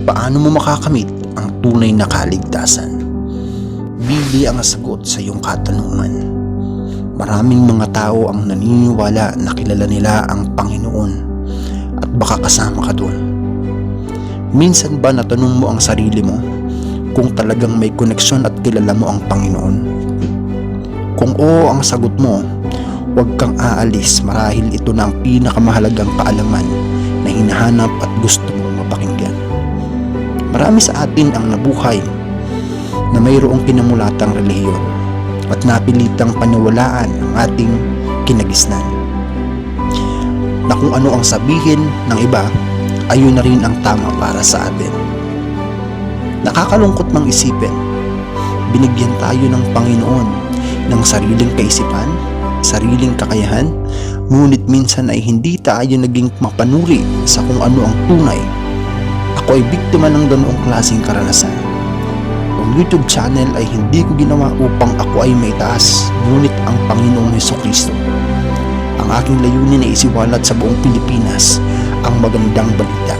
Paano mo makakamit ang tunay na kaligtasan? Biblia ang sagot sa iyong katanungan. Maraming mga tao ang naniniwala na kilala nila ang Panginoon at baka kasama ka doon. Minsan ba natanong mo ang sarili mo kung talagang may koneksyon at kilala mo ang Panginoon? Kung oo ang sagot mo, huwag kang aalis marahil ito na ang pinakamahalagang kaalaman na hinahanap at gusto mong mapakinggan. Marami sa atin ang nabuhay na mayroong pinamulatang relihiyon at napilitang paniwalaan ang ating kinagisnan. Na kung ano ang sabihin ng iba, ayun na rin ang tama para sa atin. Nakakalungkot mang isipin, binigyan tayo ng Panginoon ng sariling kaisipan, sariling kakayahan, ngunit minsan ay hindi tayo naging mapanuri sa kung ano ang tunay. Ako ay biktima ng ganoong klaseng karanasan. Ang YouTube channel ay hindi ko ginawa upang ako ay maitaas, ngunit ang Panginoong Hesukristo. Ang aking layunin ay isiwalat sa buong Pilipinas ang magandang balita.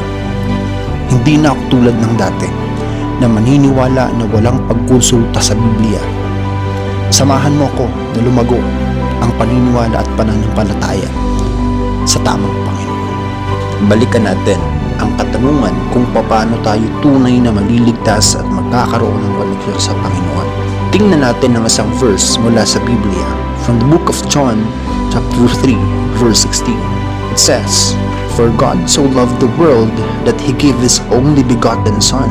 Hindi na ako tulad ng dati na maniniwala na walang pagkonsulta sa Biblia. Samahan mo ako na lumago ang paniniwala at pananampalataya sa tamang Panginoon. Balikan natin ang katanungan kung paano tayo tunay na maliligtas at magkakaroon ng koneksyon sa Panginoon. Tingnan natin ang isang verse mula sa Biblia from the book of John chapter 3 verse 16. It says, "For God so loved the world that He gave His only begotten Son,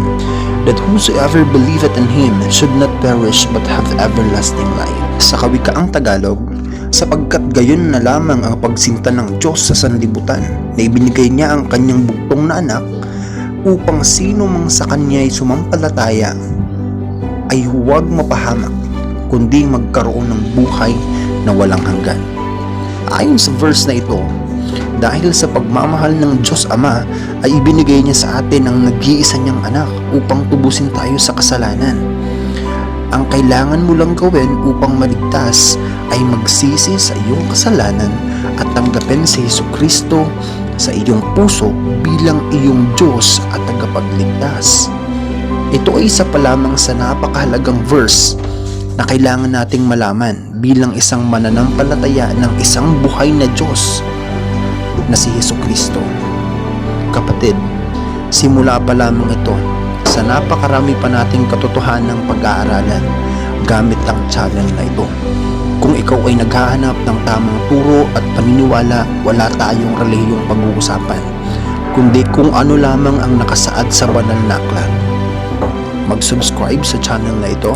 that whosoever believeth in Him should not perish but have everlasting life." Sa kawikaang Tagalog, sapagkat gayon na lamang ang pagsinta ng Diyos sa sanlibutan na ibinigay niya ang kanyang bugtong na anak upang sino mang sa kanya ay sumampalataya ay huwag mapahamak kundi magkaroon ng buhay na walang hanggan. Ayon sa verse na ito, dahil sa pagmamahal ng Diyos Ama ay ibinigay niya sa atin ang nag-iisa niyang anak upang tubusin tayo sa kasalanan. Ang kailangan mo lang gawin upang maligtas ay magsisi sa iyong kasalanan at tanggapin si Hesukristo sa iyong puso bilang iyong Diyos at tagapagligtas. Ito ay isa pa lamang sa napakahalagang verse na kailangan nating malaman bilang isang mananampalataya ng isang buhay na Diyos na si Hesukristo. Kapatid, simula pa lamang ito sa napakarami pa nating katotohanang pag-aaralan gamit ang channel na ito. Kung ikaw ay naghahanap ng tamang turo at paniniwala, wala tayong relihiyong pag-uusapan, kundi kung ano lamang ang nakasaad sa banal na aklat. Mag-subscribe sa channel na ito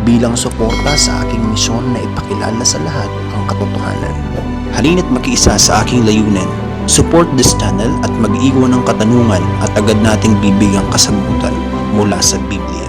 bilang suporta sa aking misyon na ipakilala sa lahat ang katotohanan. Halina't makiisa sa aking layunin. Support this channel at mag-iwan ng katanungan at agad nating bibigyang kasagutan mula sa Biblia.